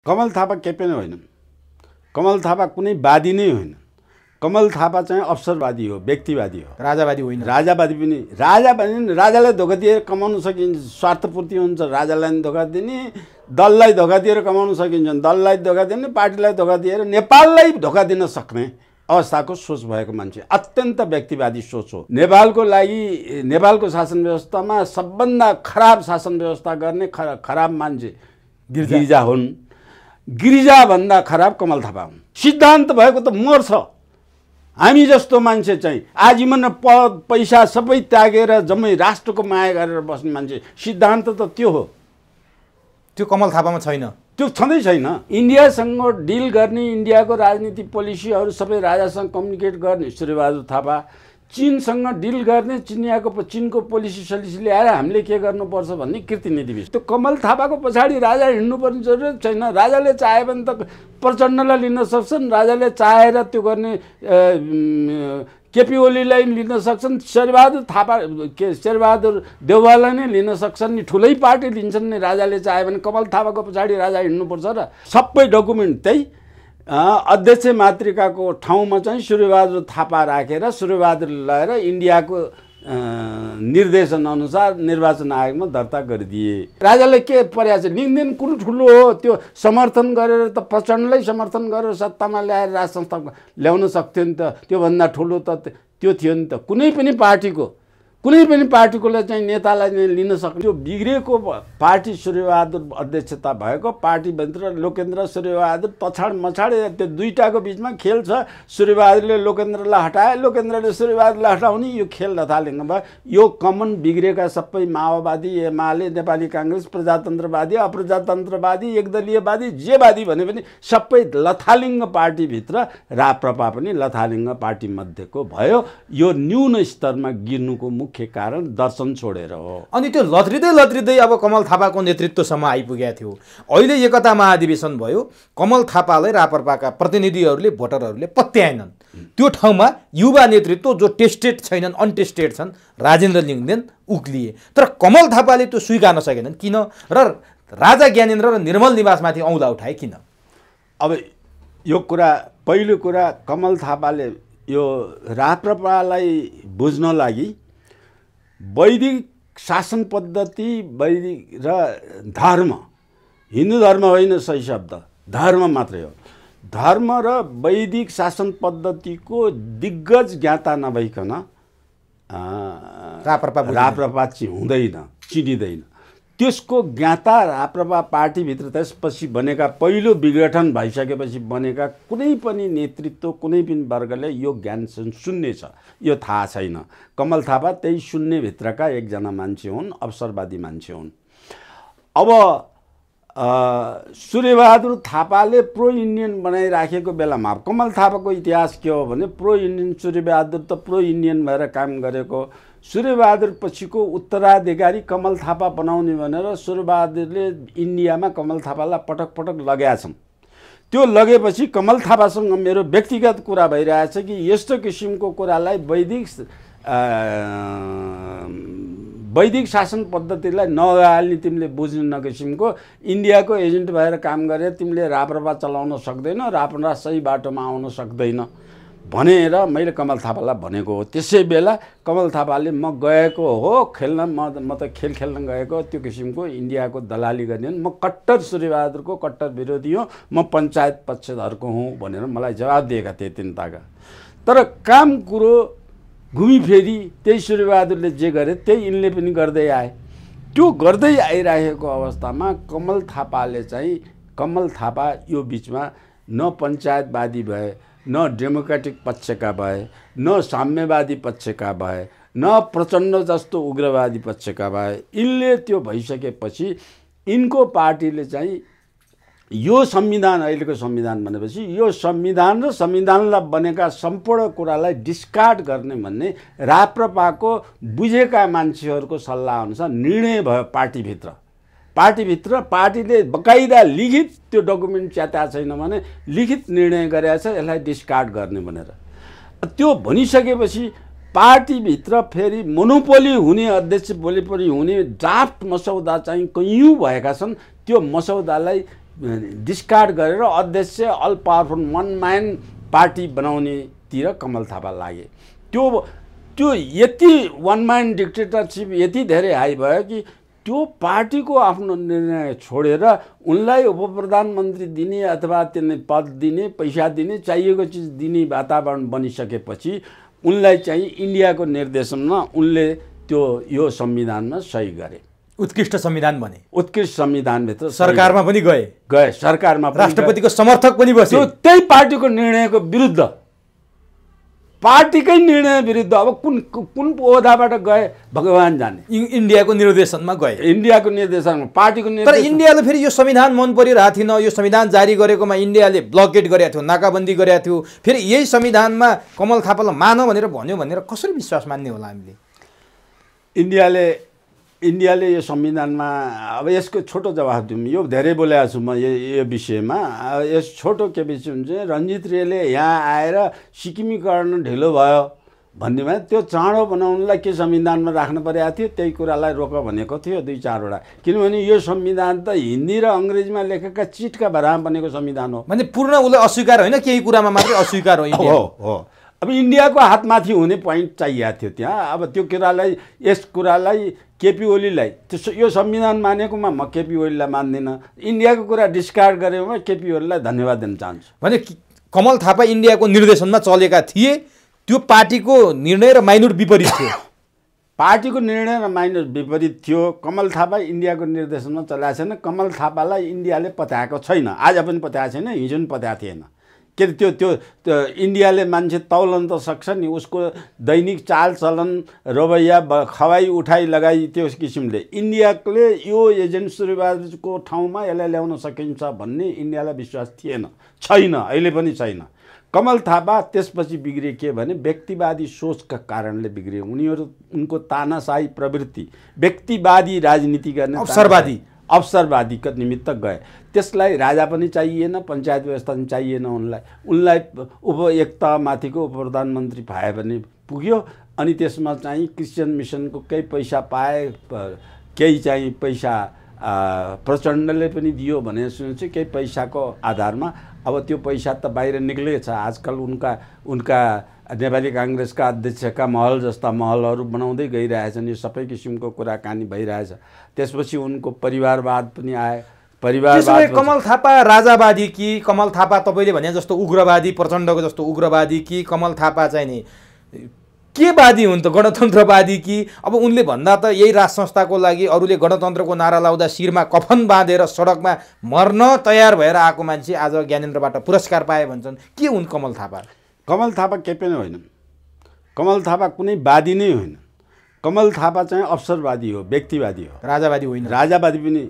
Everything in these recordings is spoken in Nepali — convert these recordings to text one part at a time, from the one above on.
कमल थापा के पनि होइन, कमल थापा कुनै वादी नै होइन। कमल थापा चाहिँ अवसरवादी हो, व्यक्तिवादी हो, राजावादी होइन। राजावादी पनि राजालाई धोका दिएर कमाउन सकिन्छ, स्वार्थपूर्ति हुन्छ। राजालाई पनि धोका दिने, दललाई धोका दिएर कमाउन सकिन्छ, दललाई धोका दिने, पार्टीलाई धोका दिएर नेपाललाई धोका दिन सक्ने अवस्थाको सोच भएको मान्छे, अत्यन्त व्यक्तिवादी सोच हो। नेपालको लागि, नेपालको शासन व्यवस्थामा सबभन्दा खराब शासन व्यवस्था गर्ने खराब मान्छे गिरिजा हुन्। गिरिजाभन्दा खराब कमल थापा हुन्। सिद्धान्त भएको त मर्छ। हामी जस्तो मान्छे चाहिँ आजीवन पद पैसा सबै त्यागेर जम्मै राष्ट्रको माया गरेर बस्ने मान्छे, सिद्धान्त त त्यो हो। त्यो कमल थापामा छैन, त्यो छँदै छैन। इन्डियासँग डिल गर्ने, इन्डियाको राजनीति पोलिसीहरू सबै राजासँग कम्युनिकेट गर्ने सूर्यबहादुर थापा, चीनसँग डिल गर्ने, चीनको पोलिसी सलिसी ल्याएर हामीले के गर्नुपर्छ भन्ने कृतिनीति। त्यो कमल थापाको पछाडि राजा हिँड्नुपर्ने जरुरत छैन। राजाले चाह्यो भने त प्रचण्डलाई लिन सक्छन्, राजाले चाहेर त्यो गर्ने केपी ओलीलाई लिन सक्छन्, शेरबहादुर देउवालाई नै लिन सक्छन् नि। ठुलै पार्टी लिन्छन् नि राजाले चाह्यो भने। कमल थापाको पछाडि राजा हिँड्नुपर्छ र सबै डकुमेन्ट त्यही अध्यक्ष मातृकाको ठाउँमा चाहिँ सूर्यबहादुर थापा राखेर सूर्यबहादुर लगाएर इन्डियाको निर्देशन अनुसार निर्वाचन आयोगमा दर्ता गरिदिए। राजाले के पर्या छ, लिङ्गदेन कुन ठुलो हो, त्यो समर्थन गरेर त प्रचण्डलाई समर्थन गरेर सत्तामा ल्याएर राज संस्था ल्याउन सक्थ्यो नि त। त्योभन्दा ठुलो त त्यो थियो नि त। कुनै पनि पार्टीकोलाई चाहिँ नेतालाई लिन सक्ने त्यो बिग्रेको पार्टी सूर्यबहादुर अध्यक्षता भएको पार्टीभित्र लोकेन्द्र सूर्यबहादुर पछाड मछाडे त्यो दुईटाको बिचमा खेल छ। सूर्यबहादुरले लोकेन्द्रलाई हटाए, लोकेन्द्रले सूर्यबहादुरलाई हटाउने यो खेल लथालिङ्ग भयो। यो कमन बिग्रेका सबै माओवादी, एमाले, नेपाली काङ्ग्रेस, प्रजातन्त्रवादी, अप्रजातन्त्रवादी, एकदलीयवादी, जेवादी भने पनि सबै लथालिङ्ग पार्टीभित्र राप्रपा पनि लथालिङ्ग पार्टी मध्येको भयो। यो न्यून स्तरमा गिर्नुको मुख्य कारण दर्शन छोडेर हो। अनि त्यो लथ्रिँदै अब कमल थापाको नेतृत्वसम्म आइपुगेको थियो। अहिले एकता महाधिवेशन भयो, कमल थापालाई राप्रपाका प्रतिनिधिहरूले, भोटरहरूले पत्याएनन्। त्यो ठाउँमा युवा नेतृत्व जो टेस्टेड छैनन्, अनटेस्टेड छन्, राजेन्द्र लिङ्गदेन उक्लिए। तर कमल थापाले त्यो स्वीकार्न सकेनन् किन? र राजा ज्ञानेन्द्र र निर्मल निवासमाथि औँला उठाए किन? अब यो कुरा, पहिलो कुरा, कमल थापाले यो राप्रपालाई बुझ्न लागि वैदिक शासन पद्धति, वैदिक र धर्म, हिन्दू धर्म होइन सही शब्द, धर्म मात्रै हो। धर्म र वैदिक शासन पद्धतिको दिग्गज ज्ञाता नभइकन राप्रपा हुँदैन, चिनिँदैन। त्यसको ज्ञाता राप्रपा पार्टीभित्र त्यसपछि बनेका, पहिलो विघटन भइसकेपछि बनेका कुनै पनि नेतृत्व, कुनै पनि वर्गले यो ज्ञान शून्य छ, यो थाहा छैन। कमल थापा त्यही शून्यभित्रका एकजना मान्छे हुन्, अवसरवादी मान्छे हुन्। अब सूर्यबहादुर थापाले प्रो इन्डियन बनाइराखेको बेलामा कमल थापाको इतिहास के हो भने प्रो इन्डियन, सूर्यबहादुर त प्रो इन्डियन भएर काम गरेको। सूर्यबहादुर पछिको उत्तराधिकारी कमल थापा बनाउने भनेर सूर्यबहादुरले इन्डियामा कमल थापालाई पटक पटक लगाएका छन्। त्यो लगेपछि कमल थापासँग मेरो व्यक्तिगत कुरा भइरहेछ कि यस्तो किसिमको कुरालाई वैदिक शासन पद्धतिलाई नगाल्ने तिमीले बुझ्ने नकिसिमको इन्डियाको एजेन्ट भएर काम गरे तिमीले राप्रपा चलाउन सक्दैनौ, राप्रपा सही बाटोमा आउन सक्दैन भनेर मैले कमल थापालाई भनेको हो। त्यसै बेला कमल थापाले म गएको हो खेल्न, म त खेल खेल्न गएको, त्यो किसिमको इन्डियाको दलाली गर्ने, म कट्टर सूर्यबहादुरको कट्टर विरोधी हो, म पञ्चायत पक्षधरको हुँ भनेर मलाई जवाब दिएका थिए तिनताका। तर काम कुरो घुमिफेरी त्यही सूर्यबहादुरले जे गरे त्यही यिनले पनि गर्दै आए। त्यो गर्दै आइरहेको अवस्थामा कमल थापा यो बिचमा न पञ्चायतवादी भए, न डेमोक्रेटिक पक्षका भए, न साम्यवादी पक्षका भए, न प्रचण्ड जस्तो उग्रवादी पक्षका भए। यिनले त्यो भइसकेपछि यिनको पार्टीले चाहिँ यो संविधान, अहिलेको संविधान भनेपछि यो संविधान र संविधानलाई बनेका सम्पूर्ण कुरालाई डिस्कार्ड गर्ने भन्ने राप्रपाको बुझेका मान्छेहरूको सल्लाह अनुसार निर्णय भयो पार्टीभित्र। पार्टीले बकाइदा लिखित त्यो डकुमेन्ट च्याता छैन भने लिखित निर्णय गरेको छ यसलाई डिस्कार्ड गर्ने भनेर। त्यो भनिसकेपछि पार्टीभित्र फेरि मोनोपोली हुने, अध्यक्ष मोनोपोली हुने ड्राफ्ट मसौदा चाहिँ कैयौँ भएका छन्। त्यो मसौदालाई डिस्कार्ड गरेर अध्यक्ष अल पावरफुल वन म्यान पार्टी बनाउनेतिर कमल थापा लागे। त्यो यति वन म्यान डिक्टेटरसिप यति धेरै हाई भयो कि त्यो पार्टीको आफ्नो निर्णय छोडेर उनलाई उपप्रधानमन्त्री दिने अथवा त्यसले पद दिने, पैसा दिने, चाहिएको चिज दिने वातावरण बनिसकेपछि उनलाई चाहिँ इन्डियाको निर्देशनमा उनले त्यो यो संविधानमा सही गरे। उत्कृष्ट संविधान बने। उत्कृष्ट संविधानभित्र सरकारमा पनि गए सरकारमा राष्ट्रपतिको समर्थक पनि बसे। त्यो त्यही पार्टीको निर्णयको विरुद्ध, पार्टीकै निर्णय विरुद्ध अब कुन ओहदाबाट गए भगवान जाने। इन्डियाको निर्देशनमा गए। इन्डियाको निर्देशनमा पार्टीको निर्देशन। तर इन्डियाले फेरि यो संविधान मन परिरहेको थिएन। यो संविधान जारी गरेकोमा इन्डियाले ब्लकेट गरेको थियो, नाकाबन्दी गरेको थियो। फेरि यही संविधानमा कमल थापालाई मान भनेर भन्यो भनेर कसरी विश्वास मान्ने होला हामीले? इन्डियाले यो संविधानमा अब यसको छोटो जवाफ दिउँ। यो धेरै बोलेको छु म यो विषयमा। यस छोटो के विषय हुन्छ, रञ्जित रेले यहाँ आएर सिक्किमीकरण ढिलो भयो भन्नेमा त्यो चाँडो बनाउनलाई के संविधानमा राख्नु परेको थियो, त्यही कुरालाई रोक भनेको थियो 2-4 वटा। किनभने यो संविधान त हिन्दी र अङ्ग्रेजीमा लेखेका चिटका भरमा बनेको संविधान हो। भने पूर्ण उसले अस्वीकार होइन, केही कुरामा मात्रै अस्वीकार हो। अब इन्डियाको हातमाथि हुने पोइन्ट चाहिएको थियो त्यहाँ। अब त्यो कुरालाई, यस कुरालाई केपी ओलीलाई यो संविधान मानेकोमा म केपी ओलीलाई मान्दिनँ। इन्डियाको कुरा डिस्कार्ड गरेकोमा केपी ओलीलाई धन्यवाद दिन चाहन्छु। भने कमल थापा इन्डियाको निर्देशनमा चलेका थिए, त्यो पार्टीको निर्णय र माइनोर विपरीत थियो। पार्टीको निर्णय र माइनोर विपरीत थियो। कमल थापा इन्डियाको निर्देशनमा चलाएको छैन। कमल थापालाई इन्डियाले पत्याएको छैन, आज पनि पत्याएको छैन, हिजो पनि पत्याएको थिएन। के त्यो इन्डियाले मान्छे तौलन त सक्छ नि, उसको दैनिक चालचलन रवैया खवाई उठाई लगाई त्यो किसिमले इन्डियाले यो एजेन्ट सुरुवातको ठाउँमा यसलाई ल्याउन सकिन्छ भन्ने इन्डियालाई विश्वास छैन, अहिले पनि छैन। कमल थापा त्यसपछि बिग्रिए के भने व्यक्तिवादी सोचका कारणले बिग्रिए। उनको तानाशाही प्रवृत्ति, व्यक्तिवादी राजनीति गर्ने, अवसरवादीका निमित्त गए। त्यसलाई राजा पनि चाहिएन, पञ्चायत व्यवस्था पनि चाहिएन। उनलाई एकतामाथिको उपप्रधानमन्त्री पाए भने पुग्यो। अनि त्यसमा चाहिँ क्रिस्चियन मिसनको केही पैसा पाए, केही चाहिँ पैसा प्रचण्डले पनि दियो भने सुनेछु, केही पैसाको आधारमा। अब त्यो पैसा त बाहिर निक्लेछ। आजकल उनका नेपाली काङ्ग्रेसका अध्यक्षका महल जस्ता महलहरू बनाउँदै गइरहेछन्। यो सबै किसिमको कुराकानी भइरहेछ। त्यसपछि उनको परिवारवाद पनि आए। परिवारवाद कमल थापा राजावादी कि कमल थापा तपाईँले भने जस्तो उग्रवादी, प्रचण्डको जस्तो उग्रवादी कि कमल थापा चाहिँ नि के वादी हुन् त, गणतन्त्रवादी कि? अब उनले भन्दा त यही राज संस्थाको लागि अरूले गणतन्त्रको नारा लाउँदा शिरमा कफन बाँधेर सडकमा मर्न तयार भएर आएको मान्छे आज ज्ञानेन्द्रबाट पुरस्कार पाए भन्छन्। के हुन् कमल थापा? कमल थापा के पनि होइन। कमल थापा कुनै वादी नै होइन। कमल थापा चाहिँ अवसरवादी हो, व्यक्तिवादी हो, राजावादी होइन। राजावादी पनि,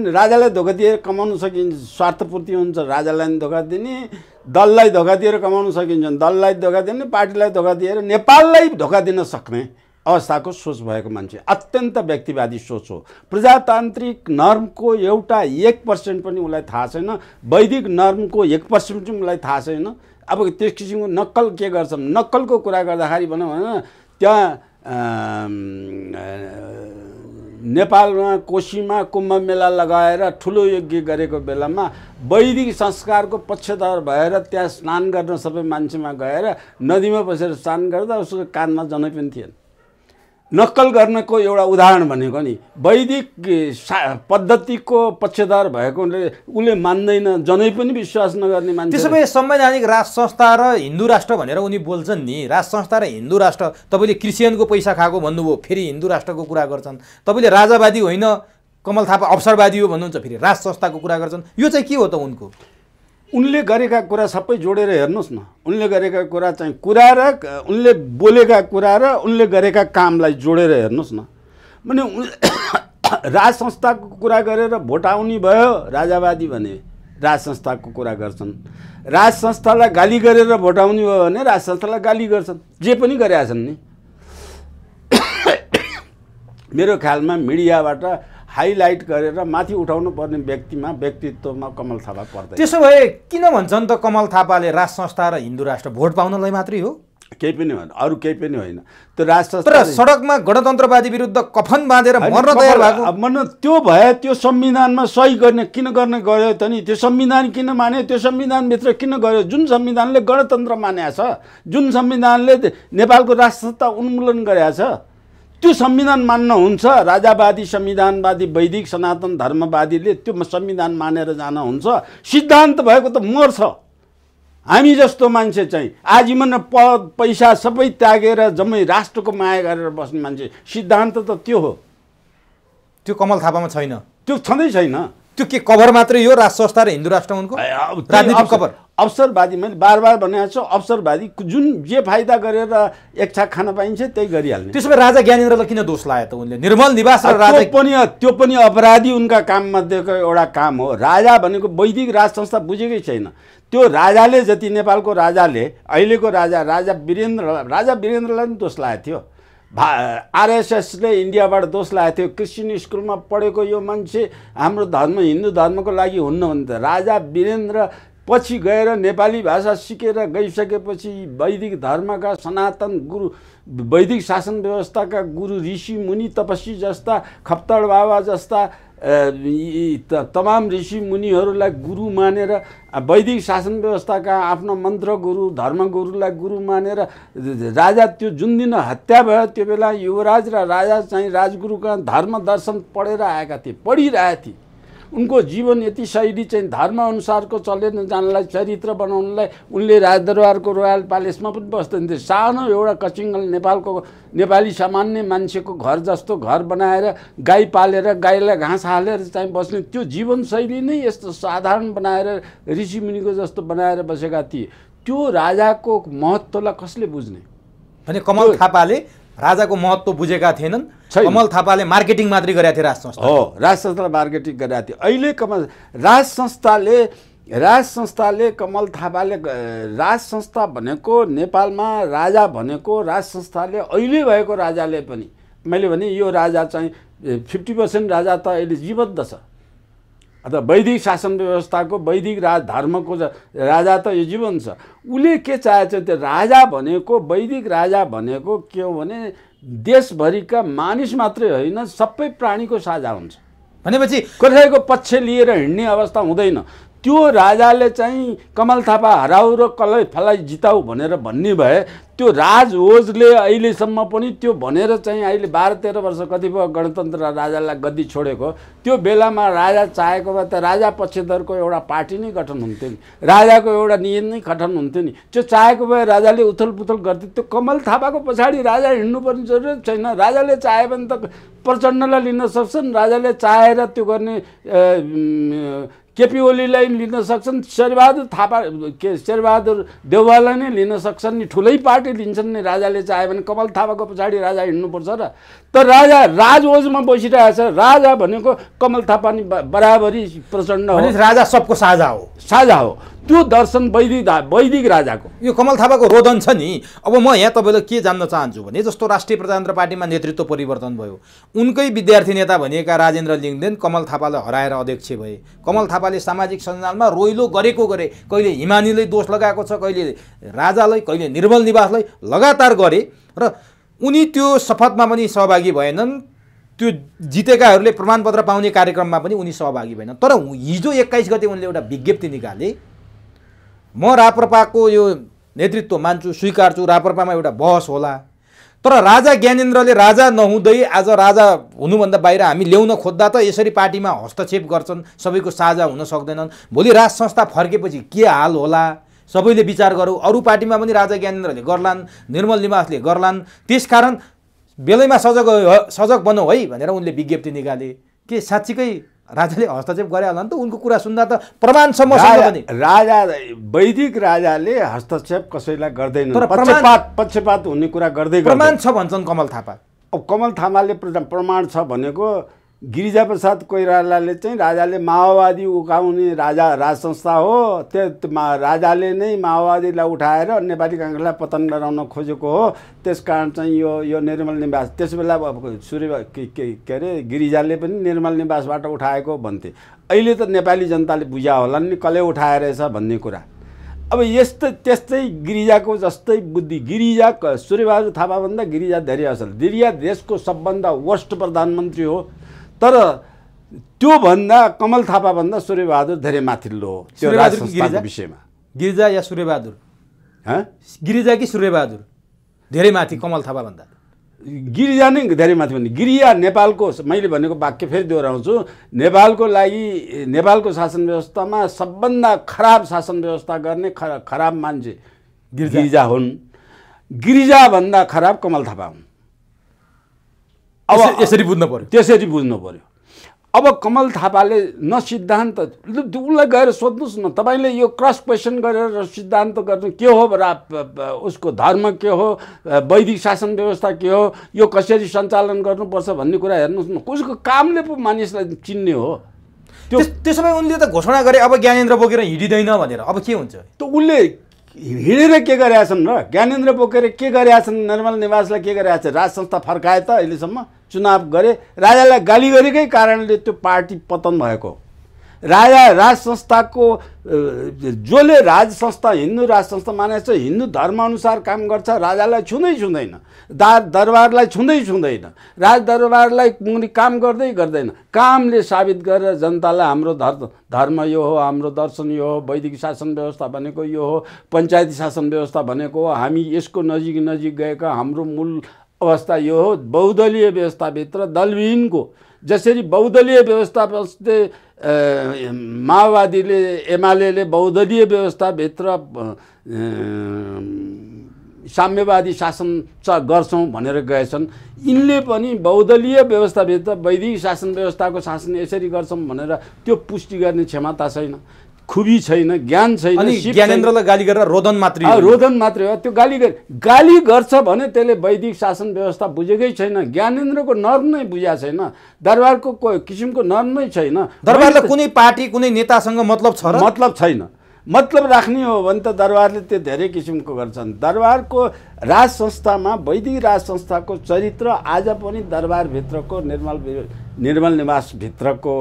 राजालाई धोका दिएर कमाउन सकिन्छ, स्वार्थपूर्ति हुन्छ। राजालाई पनि धोका दिने, दललाई धोका दिएर कमाउन सकिन्छ, दललाई धोका दिने, पार्टीलाई धोका दिएर नेपाललाई धोका दिन सक्ने अवस्थाको सोच भएको मान्छे। अत्यन्त व्यक्तिवादी सोच हो। प्रजातान्त्रिक नर्मको एउटा 1% पनि उसलाई थाहा छैन। वैदिक नर्मको 1% पनि उसलाई थाहा छैन। अब त्यस किसिमको नक्कल के गर्छन्? नक्कलको कुरा गर्दाखेरि भनौँ भने त्यहाँ नेपालमा कोशीमा कुम्भ मेला लगाएर ठुलो यज्ञ गरेको बेलामा वैदिक संस्कारको पक्षधर भएर त्यहाँ स्नान गर्न सबै मान्छेमा गएर नदीमा बसेर स्नान गर्दा उसको कानमा जनै पनि थिएन। नक्कल गर्नको एउटा उदाहरण भनेको नि वैदिक पद्धतिको पक्षधर भएकोले उसले मान्दैन, जनै पनि विश्वास नगर्ने मान्छे। त्यसो भए संवैधानिक राज संस्था र हिन्दू राष्ट्र भनेर उनी बोल्छन् नि। राज संस्था र हिन्दू राष्ट्र, तपाईँले क्रिस्चियनको पैसा खाएको भन्नुभयो, फेरि हिन्दू राष्ट्रको कुरा गर्छन्। तपाईँले राजावादी होइन, कमल थापा अवसरवादी हो भन्नुहुन्छ, फेरि राज संस्थाको कुरा गर्छन्। यो चाहिँ के हो त उनको? उनले गरेका कुरा सबै जोडेर हेर्नुहोस् न। उनले गरेका कुरा चाहिँ कुरा र उनले बोलेका कुरा र उनले गरेका कामलाई जोडेर हेर्नुहोस् न। भने राज संस्थाको कुरा गरेर भोट आउने भयो, राजावादी भने राज संस्थाको कुरा गर्छन्। राज संस्थालाई गाली गरेर भोट आउने भयो भने राज संस्थालाई गाली गर्छन्। जे पनि गरेका छन् नि। मेरो ख्यालमा मिडियाबाट हाइलाइट गरेर माथि उठाउनु पर्ने व्यक्तित्वमा कमल थापा पर्दैन। त्यसो भए किन भन्छन् त कमल थापाले राज संस्था र हिन्दू राष्ट्र भोट पाउनलाई मात्रै हो? केही पनि होइन, अरू केही पनि होइन। त्यो राज संस्था तर सडकमा गणतन्त्रवादी विरुद्ध कफन बाँधेर मर्न तयार भएको मन त्यो भए त्यो संविधानमा सही गर्ने किन गर्ने गयो त नि? त्यो संविधान किन माने? त्यो संविधानभित्र किन गयो? जुन संविधानले गणतन्त्र मानेको छ, जुन संविधानले नेपालको राष्ट्र संस्था उन्मूलन गरेको छ, त्यो संविधान मान्न हुन्छ? राजावादी, संविधानवादी, वैदिक सनातन धर्मवादीले त्यो संविधान मानेर जान हुन्छ? सिद्धान्त भएको त मर्छ। हामी जस्तो मान्छे चाहिँ आजीवन पद पैसा सबै त्यागेर जम्मै राष्ट्रको माया गरेर बस्ने मान्छे, सिद्धान्त त त्यो हो। त्यो कमल थापामा छैन, त्यो छँदै छैन। त्यो के कभर मात्रै हो? राष्ट्र संस्था र हिन्दू राष्ट्र उनको राजनीतिक कभर। अवसरवादी, मैले बार बार भनेको छु, अवसरवादी जुन जे फाइदा गरेर एक छाक खान पाइन्छ त्यही गरिहाल्ने। त्यसो भए राजा ज्ञानेन्द्रलाई किन दोष लाग्यो त उनले? निर्मल निवास र राजा त्यो पनि अपराधी उनका काम मध्येको एउटा काम हो। राजा भनेको वैदिक राज संस्था बुझेकै छैन। त्यो राजाले जति नेपालको राजाले अहिलेको राजा वीरेन्द्रलाई पनि दोष लागेको थियो। आरएसएसले इन्डियाबाट दोष लागेको थियो। क्रिस्चियन स्कुलमा पढेको यो मान्छे हाम्रो धर्म हिन्दू धर्मको लागि हुन्न भने त राजा वीरेन्द्र पछि गएर नेपाली भाषा सिकेर गइसकेपछि वैदिक धर्मका सनातन गुरु, वैदिक शासन व्यवस्थाका गुरु, ऋषि मुनि तपस्वी जस्ता, खप्तड बाबा जस्ता तमाम ऋषि मुनिहरूलाई गुरु मानेर, वैदिक शासन व्यवस्थाका आफ्ना मन्त्र गुरु, धर्म गुरुलाई गुरु मानेर राजा, त्यो जुन दिन हत्या भयो त्यो बेला युवराज र राजा चाहिँ राजगुरुका धर्म दर्शन पढेर आएका थिए, पढिरहेका थिए। उनको जीवन यति शैली चाहिँ धर्म अनुसारको चलेर जानलाई, चरित्र बनाउनलाई उनले राजदरबारको रोयल प्यालेसमा पनि बस्दैन थिए। सानो एउटा कचिङ्गल नेपाली सामान्य मान्छेको घर जस्तो घर बनाएर गाई पालेर गाईलाई घाँस हालेर चाहिँ बस्ने त्यो जीवनशैली नै यस्तो साधारण बनाएर ऋषिमुनिको जस्तो बनाएर बसेका थिए। त्यो राजाको महत्त्वलाई कसले बुझ्ने? भने कमल थापाले राजाको महत्त्व बुझेका थिएनन्। कमल थापाले मार्केटिङ मात्रै गरेका थिए राज संस्था। हो, राज संस्थाले मार्केटिङ गरेका थिए। अहिले राज संस्थाले कमल थापाले राज संस्था भनेको नेपालमा राजा भनेको राज संस्थाले अहिले भएको राजाले पनि, मैले भने यो राजा चाहिँ 50% राजा त अहिले जीवन्त छ। अथवा वैदिक शासन व्यवस्थाको वैदिक धर्मको राजा त यो जीवन छ। उसले के चाहेछ? त्यो राजा भनेको, वैदिक राजा भनेको के हो भने देशभरिका मानिस मात्रै होइन, सबै प्राणीको साझा हुन्छ। भनेपछि कसैको पक्ष लिएर हिँड्ने अवस्था हुँदैन। त्यो राजाले चाहिँ कमल थापा हराऊ र कसलाई फलाई जिताऊ भनेर भन्ने भए त्यो राजभोजले अहिलेसम्म पनि त्यो भनेर चाहिँ अहिले 12-13 वर्ष कति भयो गणतन्त्र राजालाई गद्दी छोडेको, त्यो बेलामा राजा चाहेको भए त राजा पक्षधरको एउटा पार्टी नै गठन हुन्थ्यो नि, राजाको एउटा नियम नै गठन हुन्थ्यो नि। त्यो चाहेको भए राजाले उथलपुथल गर्थ्यो। त्यो कमल थापाको पछाडि राजा हिँड्नुपर्ने जरुरत छैन। राजाले चाह्यो भने त प्रचण्डलाई लिन सक्छन्, राजाले चाहेर त्यो गर्ने केपी ओलीलाई लिन सक्छन्, शेरबहादुर देउवालाई नै लिन सक्छन् नि। ठुलै पार्टी लिन्छन् नि राजाले चाह्यो भने। कमल थापाको पछाडि राजा हिँड्नुपर्छ र? तर राजा राजभोजमा बसिरहेछ। राजा भनेको कमल थापा नि बराबरी प्रचण्ड हो। राजा सबको साझा हो, साझा हो। त्यो दर्शन वैदिक राजाको। यो कमल थापाको रोदन छ नि। अब म यहाँ तपाईँलाई के जान्न चाहन्छु भने जस्तो राष्ट्रिय प्रजातन्त्र पार्टीमा नेतृत्व परिवर्तन भयो, उनकै विद्यार्थी नेता भनिएका राजेन्द्र लिङदेन कमल थापालाई हराएर अध्यक्ष भए। कमल थापाले सामाजिक सञ्जालमा रोइलो गरेको गरे, कहिले हिमानीलाई दोष लगाएको छ, कहिले राजालाई, कहिले निर्मल निवासलाई लगातार गरे र उनी त्यो शपथमा पनि सहभागी भएनन्। त्यो जितेकाहरूले प्रमाणपत्र पाउने कार्यक्रममा पनि उनी सहभागी भएनन्। तर हिजो 21 गते उनले एउटा विज्ञप्ति निकाले, म राप्रपाको यो नेतृत्व मान्छु, स्वीकार्छु, राप्रपामा एउटा बहस होला, तर राजा ज्ञानेन्द्रले राजा नहुँदै आज राजा हुनुभन्दा बाहिर हामी ल्याउन खोज्दा त यसरी पार्टीमा हस्तक्षेप गर्छन्, सबैको साझा हुन सक्दैनन्। भोलि राज संस्था फर्केपछि के हाल होला सबैले विचार गरौँ। अरू पार्टीमा पनि राजा ज्ञानेन्द्रले गर्लान्, निर्मल निवासले गर्लान्, त्यसकारण बेलैमा सजग बनौ है भनेर उनले विज्ञप्ति निकाले। के साँच्चीकै राजाले हस्तक्षेप गरे होला नि त? उनको कुरा सुन्दा त प्रमाण छ मसँग पनि। राजा वैदिक राजाले हस्तक्षेप कसैलाई गर्दैन, तर पक्षपात हुने कुरा गर्दै प्रमाण छ भन्छन् कमल थापा। अब कमल थापाले प्रमाण छ भनेको गिरिजाप्रसाद कोइरालाले चाहिँ राजाले माओवादी उकाउने राज संस्था हो, त्यो राजाले नै माओवादीलाई उठाएर नेपाली काङ्ग्रेसलाई पतन गराउन खोजेको हो, त्यसकारण चाहिँ यो निर्मल निवास त्यस बेला के अरे गिरिजाले पनि निर्मल निवासबाट उठाएको भन्थे। अहिले त नेपाली जनताले बुझा होला नि कसले उठाएर रहेछ भन्ने कुरा। अब त्यस्तै गिरिजाको जस्तै बुद्धि, गिरिजा सूर्यबहादुर थापाभन्दा गिरिजा धेरै असल। गिरिजा देशको सबभन्दा वर्स्ट प्रधानमन्त्री हो, तर त्योभन्दा कमल थापाभन्दा सूर्यबहादुर धेरै माथिल्लो हो त्यो राज संस्थाको विषयमा। गिरिजा या सूर्यबहादुर? गिरिजा कि सूर्यबहादुर धेरै माथि कमल थापाभन्दा? गिरिजा नै धेरै माथि भन्ने। गिरिजा नेपालको, मैले भनेको वाक्य फेरि दोहोऱ्याउँछु, नेपालको लागि नेपालको शासन व्यवस्थामा सबभन्दा खराब शासन व्यवस्था गर्ने खराब मान्छे गिरिजा हुन्। गिरिजाभन्दा खराब कमल थापा हुन्। अब यसरी बुझ्नु पर्यो, त्यसरी बुझ्नु पर्यो। अब कमल थापाले न सिद्धान्त, उसलाई गएर सोध्नुहोस् न, तपाईँले यो क्रस क्वेसन गरेर सिद्धान्त गर्नु के हो, उसको धर्म के हो, वैदिक शासन व्यवस्था के हो, यो कसरी सञ्चालन गर्नुपर्छ भन्ने कुरा हेर्नुहोस् न। उसको कामले पो मानिसलाई चिन्ने हो। त्यसो भए उनले त घोषणा गरे अब ज्ञानेन्द्र बोकेर हिँडिँदैन भनेर, अब के हुन्छ? त उसले हिँडेर के गरेका छन् र? ज्ञानेन्द्र बोकेर के गरेका छन्? निर्मल निवासलाई के गरेका छ? राज संस्था फर्काए त अहिलेसम्म? चुनाव गरे, राजालाई गाली गरेकै कारणले त्यो पार्टी पतन भएको। राज संस्थाको जसले राज संस्था हिन्दू राज संस्था मानेको छ, हिन्दू धर्मअनुसार काम गर्छ, राजालाई छुँदैन, दरबारलाई छुँदैन, राज दरबारलाई काम गर्दैन। कामले साबित गरेर जनतालाई हाम्रो धर्म यो हो, हाम्रो दर्शन यो हो, वैदिक शासन व्यवस्था भनेको यो हो, पञ्चायती शासन व्यवस्था भनेको हो, हामी यसको नजिक गएका हाम्रो मूल अवस्था यो हो। बहुदलीय व्यवस्थाभित्र दलविहीनको, जसरी बहुदलीय व्यवस्था बस्दै माओवादीले एमाले बहुदलीय व्यवस्थाभित्र साम्यवादी शासन गर्छौँ भनेर गएछन्, यिनले पनि बहुदलीय व्यवस्थाभित्र वैदिक शासन व्यवस्थाको शासन यसरी गर्छौँ भनेर त्यो पुष्टि गर्ने क्षमता छैन, खुबी छैन, ज्ञान छैन। ज्ञानेन्द्रलाई गाली गरेर रोदन मात्रै हो। त्यो गाली गर्छ भने त्यसले वैदिक शासन व्यवस्था बुझेकै छैन। ज्ञानेन्द्रको नर्म नै बुझेको छैन, दरबारको किसिमको नर्म नै छैन। दरबारलाई कुनै पार्टी कुनै नेतासँग मतलब छ र? मतलब छैन। मतलब राख्ने हो भने त दरबारले त्यो धेरै किसिमको गर्छन्। दरबारको राज संस्थामा, वैदिक राज संस्थाको चरित्र आज पनि दरबारभित्रको निर्मल निवासभित्रको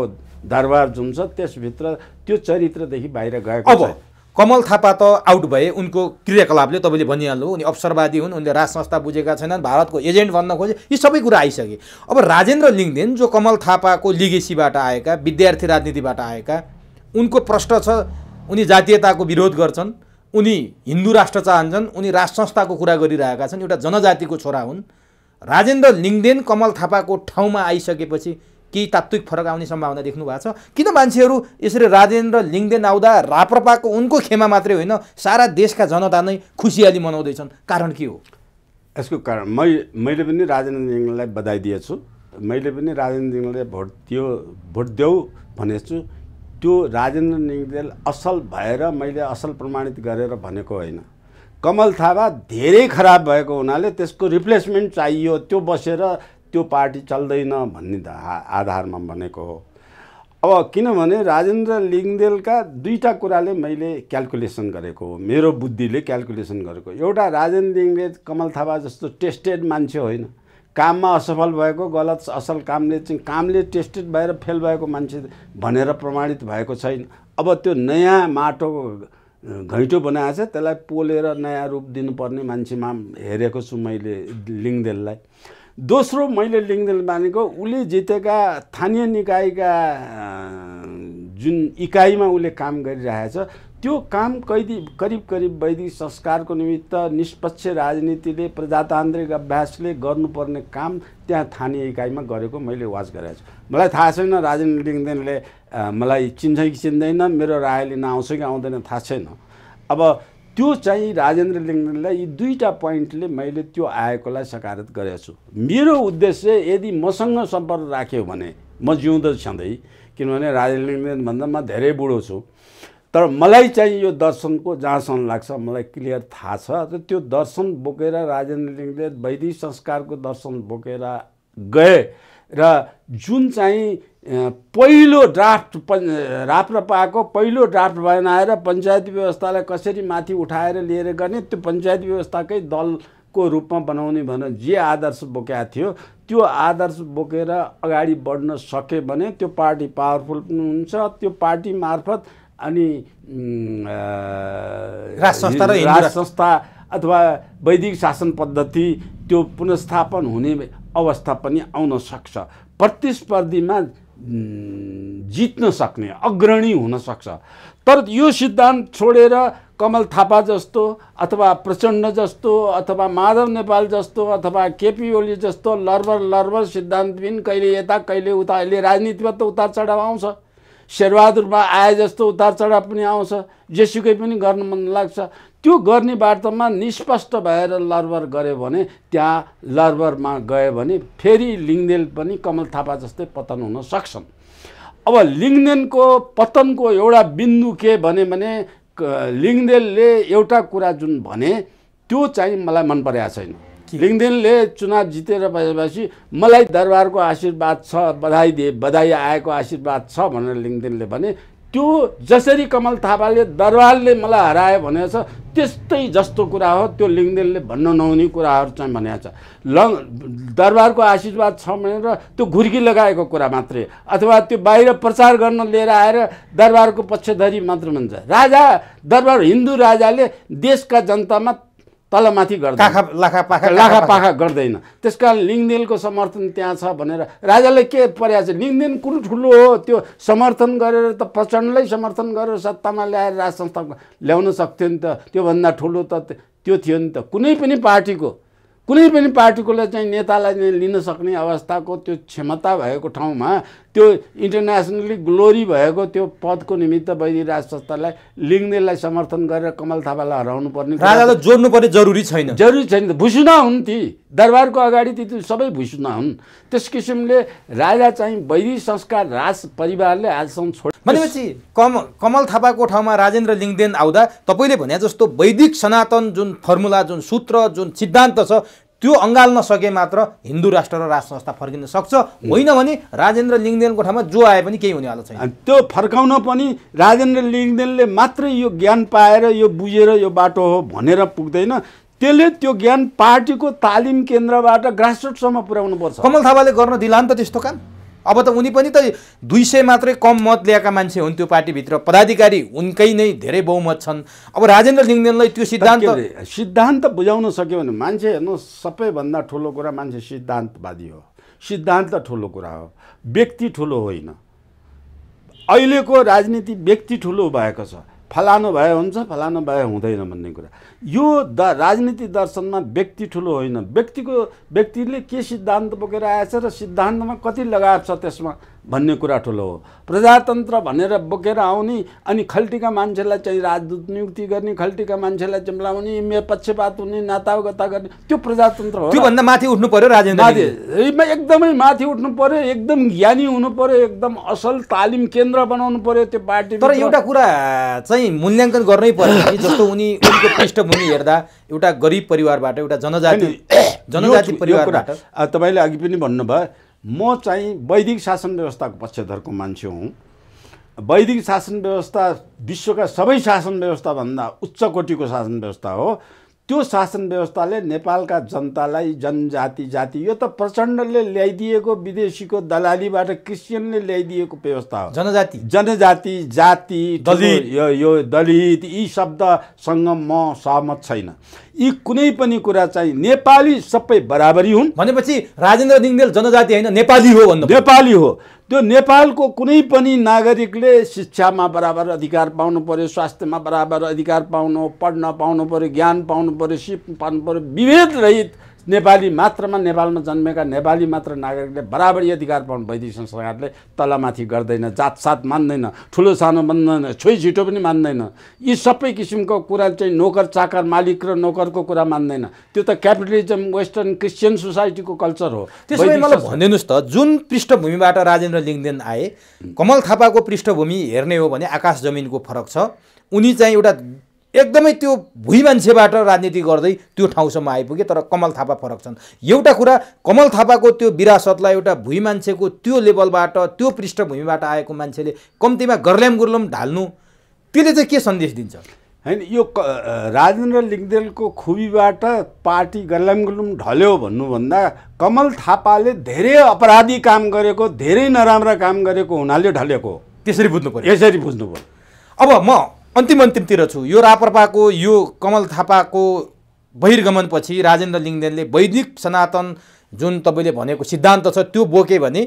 दरबार जुन छ त्यसभित्र त्यो चरित्रदेखि बाहिर गएको छ। अब कमल थापा त आउट भए, उनको क्रियाकलापले तपाईँले भनिहाल्नु, उनी अवसरवादी हुन्, उनले राज संस्था बुझेका छैनन्, भारतको एजेन्ट भन्न खोजे, यी सबै कुरा आइसके। अब राजेन्द्र लिङ्गदेन जो कमल थापाको लिगेसीबाट आएका, विद्यार्थी राजनीतिबाट आएका, उनको प्रश्न छ, उनी जातीयताको विरोध गर्छन्, उनी हिन्दू राष्ट्र चाहन्छन्, उनी राज संस्थाको कुरा गरिरहेका छन्, एउटा जनजातिको छोरा हुन्। राजेन्द्र लिङ्गदेन कमल थापाको ठाउँमा आइसकेपछि केही तात्विक फरक आउने सम्भावना देख्नु भएको छ? किन मान्छेहरू यसरी राजेन्द्र लिङ्गदेन आउँदा राप्रपाको उनको खेमा मात्रै होइन, सारा देशका जनता नै खुसियाली मनाउँदैछन्? कारण के हो यसको? कारण मैले पनि राजेन्द्र लिङ्गदेनलाई बधाई दिएछु। मैले पनि राजेन्द्र लिङ्गदेनलाई भोट देऊ भनेछु। त्यो राजेन्द्र लिङ्गदेन असल भएर मैले असल प्रमाणित गरेर भनेको होइन। कमल थापा धेरै खराब भएको हुनाले त्यसको रिप्लेसमेन्ट चाहियो, त्यो बसेर त्यो पार्टी चल्दैन भन्ने आधारमा भनेको हो। अब किनभने राजेन्द्र लिङ्गदेनका दुईटा कुराले मैले क्याल्कुलेसन गरेको हो, मेरो बुद्धिले क्याल्कुलेसन गरेको। एउटा, राजेन्द्र लिङ्गदेन कमल थापा जस्तो टेस्टेड मान्छे होइन, काममा असफल भएको, गलत असल कामले टेस्टेड भएर फेल भएको मान्छे भनेर प्रमाणित भएको छैन। अब त्यो नयाँ माटोको घैँटो बनाएको छ, त्यसलाई पोलेर नयाँ रूप दिनुपर्ने मान्छेमा हेरेको छु मैले लिङ्गदेनलाई। दोस्रो, मैले लिङ्गदेन मानेको उसले जितेका स्थानीय निकायका जुन इकाइमा उसले काम गरिरहेछ, त्यो काम करिब वैदिक संस्कारको निमित्त निष्पक्ष राजनीतिले, प्रजातान्त्रिक अभ्यासले गर्नुपर्ने काम त्यहाँ स्थानीय इकाइमा गरेको मैले वाच गरेको छु। मलाई थाहा छैन राजेन्द्र लिङ्गदेनले मलाई चिन्छ कि चिन्दैन, मेरो राय लिन आउँछ कि आउँदैन थाहा छैन। अब त्यो चाहिँ राजेन्द्र लिङ्गदेनलाई यी दुईटा पोइन्टले मैले त्यो आएकोलाई सकारात्मक गरेको छु। मेरो उद्देश्य यदि मसँग सम्पर्क राख्यो भने म जिउँदो छँदै, किनभने राजेन्द्र लिङ्गदेनभन्दा म धेरै बुढो छु, तर मलाई चाहिँ यो दर्शनको जहाँसम्म लाग्छ मलाई क्लियर थाहा छ। र त्यो दर्शन बोकेर राजेन्द्र लिङ्गदेन वैदिक संस्कारको दर्शन बोकेर गए र जुन चाहिँ पहिलो ड्राफ्ट राप्रपाको पहिलो ड्राफ्ट बनाएर पञ्चायती व्यवस्थालाई कसरी माथि उठाएर लिएर गर्ने, त्यो पञ्चायती व्यवस्थाकै दलको रूपमा बनाउने भनेर जे आदर्श बोकेको थियो, त्यो आदर्श बोकेर अगाडि बढ्न सके भने त्यो पार्टी पावरफुल पनि हुन्छ। त्यो पार्टी मार्फत अनि राज संस्था र राज संस्था अथवा वैदिक शासन पद्धति त्यो पुनर्स्थापन हुने अवस्था पनि आउन सक्छ। प्रतिस्पर्धीमा जित्न सक्ने अग्रणी हुन सक्छ। तर यो सिद्धान्त छोडेर कमल थापा जस्तो अथवा प्रचण्ड जस्तो अथवा माधव नेपाल जस्तो अथवा केपी ओली जस्तो लर्बर सिद्धान्तबिन कहिले यता कहिले उता, अहिले राजनीतिमा त उतार चढाव आउँछ। शेरबहादुरमा आए जस्तो उतार चढाव पनि आउँछ, जेसुकै पनि गर्न मन लाग्छ। त्यो गर्ने बाटोमा निष्पष्ट भएर लर्बर गऱ्यो भने, त्यहाँ लर्बरमा गयो भने फेरि लिङ्गदेन पनि कमल थापा जस्तै पतन हुन सक्छन्। अब लिङ्गदेनको पतनको एउटा बिन्दु के भने लिङ्गदेनले एउटा कुरा जुन भने त्यो चाहिँ मलाई मन परेको छैन। लिङ्गदेनले चुनाव जितेर भएपछि मलाई दरबारको आशीर्वाद छ, बधाई आएको आशीर्वाद छ भनेर लिङ्गदेनले भने, त्यो जसरी कमल थापाले दरबारले मलाई हरायो भनेको छ त्यस्तै जस्तो कुरा हो। त्यो लिङ्गदेनले भन्न नहुने कुराहरू चाहिँ भनेको छ। दरबारको आशीर्वाद छ भनेर त्यो घुर्की लगाएको कुरा मात्रै, अथवा त्यो बाहिर प्रचार गर्न लिएर आएर दरबारको पक्षधरी मात्र भन्छ। राजा दरबार हिन्दू राजाले देशका जनतामा तलमाथि गर्दैन, लाखापाखा गर्दैन। त्यसकारण लिङ्गदेनको समर्थन त्यहाँ छ भनेर राजाले के पर्या छ? लिङ्गदेन कुन ठुलो हो? त्यो समर्थन गरेर त प्रचण्डलाई समर्थन गरेर सत्तामा ल्याएर राज संस्था ल्याउन सक्थ्यो नि त। त्योभन्दा ठुलो त त्यो थियो नि त। कुनै पनि पार्टीकोलाई चाहिँ नेतालाई लिन सक्ने अवस्थाको त्यो क्षमता भएको ठाउँमा त्यो इन्टरनेसनली ग्लोरी भएको त्यो पदको निमित्त वैदिक राज संस्थालाई लिङ्गदेनलाई समर्थन गरेर कमल थापालाई हराउनु पर्ने, राजालाई जोड्नु पर्ने जरुरी छैन। भुसुना हुन् ती दरबारको अगाडि ती सबै भुसुना हुन्। त्यस किसिमले राजा चाहिँ वैदिक संस्कार राज परिवारले आजसम्म छोड भनेपछि कमल थापाको ठाउँमा राजेन्द्र लिङ्गदेन आउँदा तपाईँले भने जस्तो वैदिक सनातन जुन फर्मुला, जुन सूत्र, जुन सिद्धान्त छ त्यो अँगाल्न सके मात्र हिन्दू राष्ट्र र राज संस्था फर्किन सक्छ। होइन भने राजेन्द्र लिङ्गदेनको ठाउँमा जो आए पनि केही हुनेवाला छैन। त्यो फर्काउन पनि राजेन्द्र लिङ्गदेनले मात्रै यो ज्ञान पाएर यो बुझेर यो बाटो हो भनेर पुग्दैन। त्यसले त्यो ज्ञान पार्टीको तालिम केन्द्रबाट ग्रासरुटसम्म पुर्याउनु पर्छ। कमल थापाले गर्न दिला नि त त्यस्तो काम? अब त उनी पनि त 200 मात्रै कम मत ल्याएका मान्छे हुन् त्यो पार्टीभित्र, पदाधिकारी उनकै नै धेरै बहुमत छन्। अब राजेन्द्र लिङ्गदेनलाई त्यो सिद्धान्त बुझाउन सक्यो भने मान्छे हेर्नु, सबैभन्दा ठुलो कुरा मान्छे सिद्धान्तवादी हो। सिद्धान्त ठुलो कुरा हो, व्यक्ति ठुलो होइन। अहिलेको राजनीति व्यक्ति ठुलो भएको छ, फलानु भए हुन्छ फलानु भए हुँदैन भन्ने कुरा। यो राजनीति दर्शनमा व्यक्ति ठुलो होइन, व्यक्तिले के सिद्धान्त बोकेर आएछ र सिद्धान्तमा कति लगाव छ त्यसमा भन्ने कुरा ठुलो हो। प्रजातन्त्र भनेर बोकेर आउने अनि खल्टीका मान्छेलाई चाहिँ राजदूत नियुक्ति गर्ने, खल्टीका मान्छेलाई चम्लाउने, पक्षपात हुने, नातागता गर्ने, त्यो प्रजातन्त्र हो। त्योभन्दा माथि उठ्नु पर्यो राजेन्द्र, एकदमै माथि उठ्नु पर्यो, एकदम ज्ञानी हुनु पर्यो, एकदम असल तालिम केन्द्र बनाउनु पर्यो त्यो पार्टी। तर एउटा कुरा चाहिँ मूल्याङ्कन गर्नै पर्यो, जस्तो उनको पृष्ठभूमि हेर्दा एउटा गरिब परिवारबाट, एउटा जनजाति परिवारबाट। तपाईँले अघि पनि भन्नुभयो, म चाहिँ वैदिक शासन व्यवस्थाको पक्षधरको मान्छे हुँ। वैदिक शासन व्यवस्था विश्वका सबै शासन व्यवस्थाभन्दा उच्च कोटिको शासन व्यवस्था हो। त्यो शासन व्यवस्थाले नेपालका जनतालाई जाति यो त प्रचण्डले ल्याइदिएको विदेशीको दलालीबाट क्रिस्चियनले ल्याइदिएको व्यवस्था हो। जनजाति जाति दलित, यो दलित यी शब्दसँग म सहमत छैन। यी कुनै पनि कुरा चाहिँ नेपाली सबै बराबरी हुन् भनेपछि राजेन्द्र लिङ्गदेन जनजाति होइन नेपाली हो भन्नु। नेपाली हो। त्यो नेपालको कुनै पनि नागरिकले शिक्षामा बराबर अधिकार पाउनु पर्यो, स्वास्थ्यमा बराबर अधिकार पाउनु, पढ्न पाउनु पर्यो, ज्ञान पाउनु पर्यो, सिप पाउनु पर्यो। विभेद रहित नेपाली मात्रमा, नेपालमा जन्मेका नेपाली मात्र नागरिकले बराबरी अधिकार पाउनु। वैदिक संस्कारले तलमाथि गर्दैन, जातसात मान्दैन, ठुलो सानो मान्दैन, छोइ छिटो पनि मान्दैन। यी सबै किसिमको कुरा चाहिँ नोकर चाकर, मालिक र नोकरको कुरा मान्दैन। त्यो त क्यापिटलिजम, वेस्टर्न क्रिस्चियन सोसाइटीको कल्चर हो। त्यसैले मलाई भनिदिनुहोस् त, जुन पृष्ठभूमिबाट राजेन्द्र लिङ्गदेन आए, कमल थापाको पृष्ठभूमि हेर्ने हो भने आकाश जमिनको फरक छ। उनी चाहिँ एउटा एकदमै त्यो भुइँ मान्छेबाट राजनीति गर्दै त्यो ठाउँसम्म आइपुगे, तर कमल थापा फरक छन्। एउटा कुरा, कमल थापाको त्यो विरासतलाई एउटा भुइँ मान्छेको त्यो लेभलबाट, त्यो पृष्ठभूमिबाट आएको मान्छेले कम्तीमा गर्ल्याम गुर्लम ढाल्नु, त्यसले चाहिँ के सन्देश दिन्छ? होइन, यो राजेन्द्र लिङ्गदेनको खुबीबाट पार्टी गर्ल्याम गुर्लम ढल्यो भन्नुभन्दा कमल थापाले धेरै अपराधी काम गरेको, धेरै नराम्रा काम गरेको हुनाले ढलेको, त्यसरी बुझ्नु पर्यो। यसरी बुझ्नु पर्यो। अब म अन्तिमतिर छु। यो राप्रपाको यो कमल थापाको बहिर्गमनपछि राजेन्द्र लिङ्गदेनले वैदिक सनातन जुन तपाईँले भनेको सिद्धान्त छ त्यो बोके भने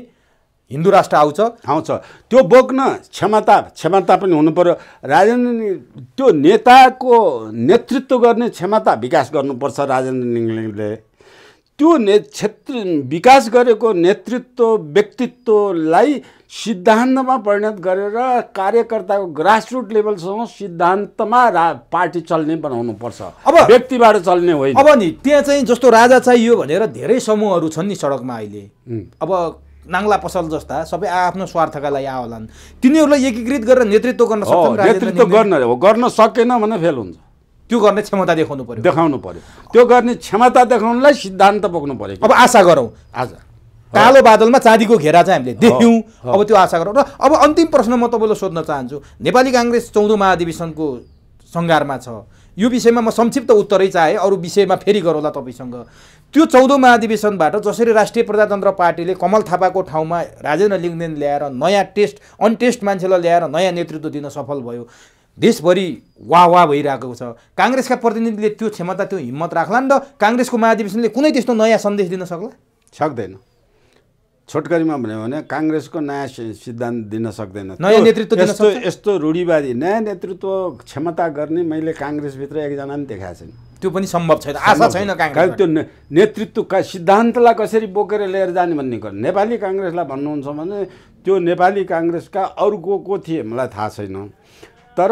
हिन्दू राष्ट्र आउँछ। त्यो बोक्न क्षमता पनि हुनु पर्यो। राजेन्द्र त्यो नेताको नेतृत्व गर्ने क्षमता विकास गर्नुपर्छ। राजेन्द्र लिङ्गदेनले त्यो क्षेत्र विकास गरेको नेतृत्व व्यक्तित्वलाई सिद्धान्तमा परिणत गरेर कार्यकर्ताको ग्रासरुट लेभलसम्म सिद्धान्तमा पार्टी चल्ने बनाउनुपर्छ। अब व्यक्तिबाट चल्ने होइन। अब नि त्यहाँ चाहिँ जस्तो राजा चाहियो भनेर धेरै समूहहरू छन् नि सडकमा अहिले। अब नाङ्ला पसल जस्ता सबै आफ्नो स्वार्थका लागि आउलान्। तिनीहरूलाई एकीकृत गरेर नेतृत्व गर्न सक्छन्। नेतृत्व गर्न सकेन भने फेल हुन्छ। त्यो गर्ने क्षमता देखाउनु पर्यो। त्यो गर्ने क्षमता देखाउनलाई सिद्धान्त बोक्नु पर्यो। अब आशा गरौँ आज कालो बादलमा चाँदीको घेरा चाहिँ हामीले देख्यौँ। अब त्यो आशा गरौँ। र अब अन्तिम प्रश्न म तपाईँलाई सोध्न चाहन्छु। नेपाली काङ्ग्रेस 14औं महाधिवेशनको सङ्घारमा छ। यो विषयमा म संक्षिप्त उत्तरै चाहे, अरू विषयमा फेरि गरौँला तपाईँसँग। त्यो 14औं महाधिवेशनबाट जसरी राष्ट्रिय प्रजातन्त्र पार्टीले कमल थापाको ठाउँमा राजेन्द्र लिङ्गदेन ल्याएर नयाँ अनटेस्ट मान्छेलाई ल्याएर नयाँ नेतृत्व दिन सफल भयो, देशभरि वाह भइरहेको छ। काङ्ग्रेसका प्रतिनिधिले त्यो क्षमता त्यो हिम्मत राख्लान् र काङ्ग्रेसको महाधिवेशनले कुनै त्यस्तो नयाँ सन्देश दिन सक्ला? सक्दैन। छोटकरीमा भन्यो भने काङ्ग्रेसको नयाँ सिद्धान्त दिन सक्दैन। नयाँ नेतृत्व दिन सक्छ? यस्तो रूढिवादी नयाँ नेतृत्व क्षमता गर्ने मैले काङ्ग्रेसभित्र एकजना पनि देखाएको छैन। त्यो पनि सम्भव छैन। आशा छैन काङ्ग्रेस। त्यो नेतृत्वका सिद्धान्तलाई कसरी बोकेर लिएर जाने भन्ने कुरा नेपाली काङ्ग्रेसलाई भन्नुहुन्छ भने त्यो नेपाली काङ्ग्रेसका अरू को थिए मलाई थाहा छैन। तर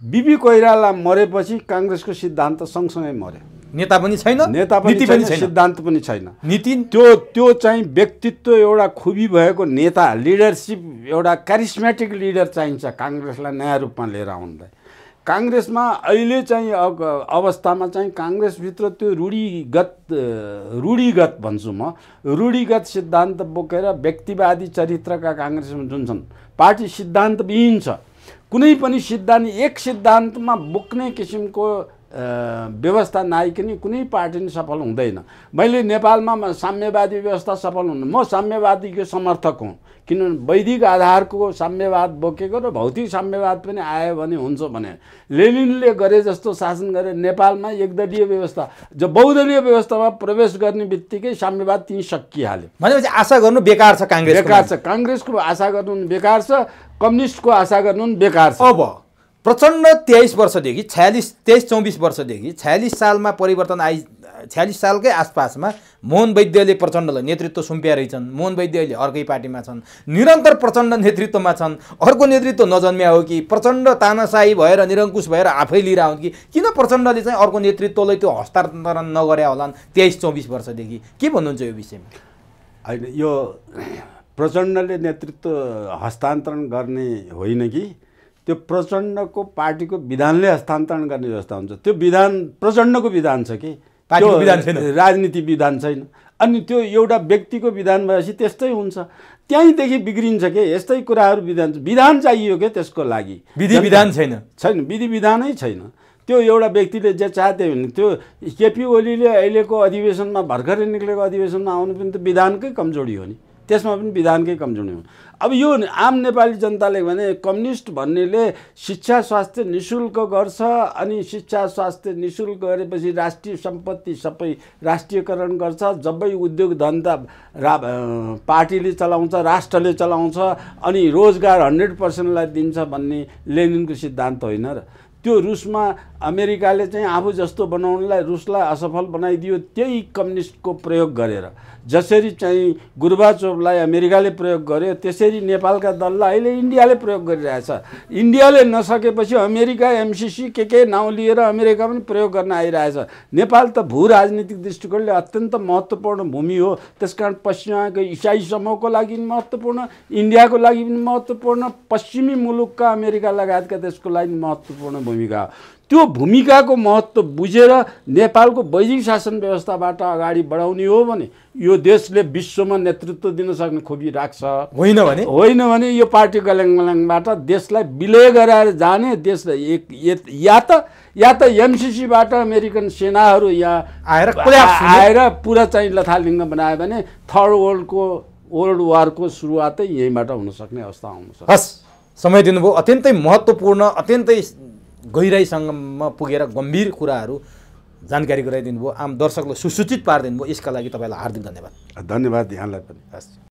बिपी कोइराला मरेपछि काङ्ग्रेसको सिद्धान्त सँगसँगै मर्यो। नेता पनि छैन, नीति पनि छैन, सिद्धान्त पनि छैन। नीति त्यो चाहिँ व्यक्तित्व एउटा खुबी भएको नेता, लिडरसिप, एउटा क्यारिस्मेटिक लिडर चाहिन्छ काङ्ग्रेसलाई नयाँ रूपमा लिएर आउनलाई। काङ्ग्रेसमा अहिले चाहिँ अवस्थामा चाहिँ काङ्ग्रेसभित्र त्यो रूढिगत भन्छु म, रूढिगत सिद्धान्त बोकेर व्यक्तिवादी चरित्रका काङ्ग्रेसमा जुन छन् पार्टी सिद्धान्तविहीन छ। कुनै पनि सिद्धान्त एक सिद्धान्तमा बोक्ने किसिमको व्यवस्था नआइकन कुनै पार्टी नै सफल हुँदैन। मैले नेपालमा साम्यवादी व्यवस्था सफल हुनु, म साम्यवादीको समर्थक हुँ। किनभने वैदिक आधारको साम्यवाद बोकेको र भौतिक साम्यवाद पनि आयो भने हुन्छ भने लेनिनले गरे जस्तो शासन गरे नेपालमा एकदलीय व्यवस्था, जो बहुदलीय व्यवस्थामा प्रवेश गर्ने बित्तिकै साम्यवाद त्यहीँ सकिहाल्यो। भनेपछि आशा गर्नु बेकार छ। काङ्ग्रेसको आशा गर्नु बेकार छ, कम्युनिस्टको आशा गर्नु बेकार छ। अब प्रचण्ड 23 वर्षदेखि 23-24 वर्षदेखि 46 सालमा परिवर्तन 46 सालकै आसपासमा मोहन वैद्यले प्रचण्डलाई नेतृत्व सुम्प्याएछन्। मोहन वैद्य अहिले अर्कै पार्टीमा छन्, निरन्तर प्रचण्ड नेतृत्वमा छन्। अर्को नेतृत्व नजन्म्या हो कि प्रचण्ड तानाशाही भएर निरङ्कुश भएर आफै लिएर आउन् कि किन प्रचण्डले चाहिँ अर्को नेतृत्वलाई त्यो हस्तान्तरण नगरे होलान् 23-24 वर्षदेखि? के भन्नुहुन्छ यो विषयमा? होइन, यो प्रचण्डले नेतृत्व हस्तान्तरण गर्ने होइन कि त्यो प्रचण्डको पार्टीको विधानले हस्तान्तरण गर्ने व्यवस्था हुन्छ। त्यो विधान प्रचण्डको विधान छ कि पार्टीको विधान छैन, राजनीति विधान छैन। अनि त्यो एउटा व्यक्तिको विधान भएपछि त्यस्तै हुन्छ, त्यहीँदेखि बिग्रिन्छ के। यस्तै कुराहरू विधान चाहियो के त्यसको लागि, विधि विधान छैन, विधि विधानै छैन। त्यो एउटा व्यक्तिले जे चाहे त्यही भने त्यो केपी ओलीले अहिलेको अधिवेशनमा भर्खरै निक्लेको अधिवेशनमा आउनु पनि त विधानकै कमजोरी हो नि, त्यसमा पनि विधानकै कमजोरी हो। अब यो आम नेपाली जनताले भने कम्युनिस्ट भन्नेले शिक्षा स्वास्थ्य निःशुल्क गर्छ, अनि शिक्षा स्वास्थ्य निःशुल्क गरेपछि राष्ट्रिय सम्पत्ति सबै राष्ट्रियकरण गर्छ, जबै उद्योग धन्दा पार्टीले चलाउँछ, राष्ट्रले चलाउँछ, अनि रोजगार 100%लाई दिन्छ भन्ने लेनिनको सिद्धान्त होइन र। त्यो रुसमा अमेरिकाले चाहिँ आफू जस्तो बनाउनलाई रुसलाई असफल बनाइदियो, त्यही कम्युनिस्टको प्रयोग गरेर जसरी चाहिँ गुर्बाचोभलाई अमेरिकाले प्रयोग गर्यो त्यसरी नेपालका दललाई अहिले इन्डियाले प्रयोग गरिरहेछ। इन्डियाले नसकेपछि अमेरिका एमसिसी के नाउँ लिएर अमेरिका पनि प्रयोग गर्न आइरहेछ। नेपाल त भू राजनीतिक दृष्टिकोणले अत्यन्त महत्त्वपूर्ण भूमि हो, त्यसकारण पश्चिमको इसाई समूहको लागि पनि महत्त्वपूर्ण, इन्डियाको लागि पनि महत्त्वपूर्ण, पश्चिमी मुलुकका अमेरिका लगायतका देशको लागि महत्त्वपूर्ण भूमिका हो। त्यो भूमिकाको महत्त्व बुझेर नेपालको वैदिक शासन व्यवस्थाबाट अगाडि बढाउने हो भने यो देशले विश्वमा नेतृत्व दिन सक्ने खुबी राख्छ। होइन भने यो पार्टी गल्याङबाट देशलाई विलय गराएर जाने, देशलाई या त एमसिसीबाट अमेरिकन सेनाहरू यहाँ आएर पुरा चाहिँ लथालिङ्ग बनायो भने वर्ल्ड वारको सुरुवातै यहीँबाट हुन सक्ने अवस्था आउन सक्छ। हस्, समय दिनुभयो, अत्यन्तै महत्त्वपूर्ण, अत्यन्तै गहिराइसम्म पुगेर गम्भीर कुराहरू जानकारी गराइदिनु भयो, आम दर्शकलाई सुसूचित पारिदिनु भयो। यसका लागि तपाईँलाई हार्दिक धन्यवाद। धन्यवाद यहाँलाई पनि। हस्।